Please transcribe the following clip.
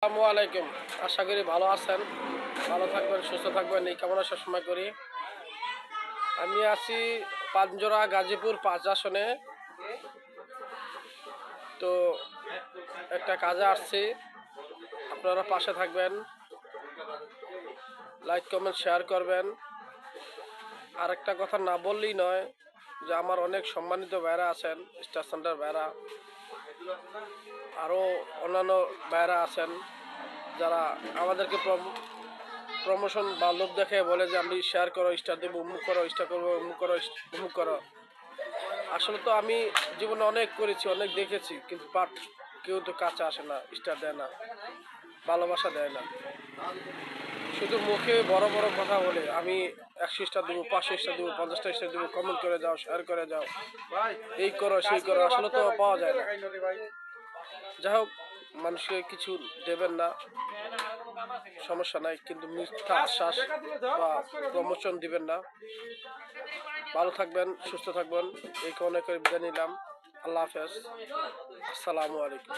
আসসালামু আলাইকুম। আশা করি ভালো আছেন, ভালো থাকবেন, সুস্থ থাকবেন, এই কামনা সবসময় করি। আমি আছি পাঁচজোড়া গাজীপুর 5 আসনে। তো একটা কাজে আসছি, আপনারা পাশে থাকবেন, লাইক কমেন্ট শেয়ার করবেন। আর একটা কথা না বললেই নয় যে আমার অনেক সম্মানিত ভাইরা আছেন, স্টার সেন্টার ভাইরা, আরও অন্যান্য ভাইরা আছেন যারা আমাদেরকে প্রমোশন বা লোভ দেখে বলে যে আমি শেয়ার করো, স্টার দেবো, অমুক করো, স্টার করবো, অমুক করো, অমুক করো। আসলে তো আমি জীবনে অনেক করেছি, অনেক দেখেছি, কিন্তু কেউ তো কাছে আসে না, স্টার দেয় না, ভালোবাসা দেয় না। শুধু মুখে বড় বড় কথা বলে আমি 100 স্টার দেবো, 500 স্টার দেবো, 50টা স্টার দেবো, কমেন্ট করে যাও, শেয়ার করে যাও, এই করো সেই করো, আসলে তো পাওয়া যায় না। যাই হোক, মানুষকে কিছু দেবেন না, সমস্যা নাই, কিন্তু মিথ্যা আশ্বাস বা প্রমোশন দিবেন না। ভালো থাকবেন, সুস্থ থাকবেন, এই কামনা করে বিদায় নিলাম। আল্লাহ হাফেজ, আসসালামু আলাইকুম।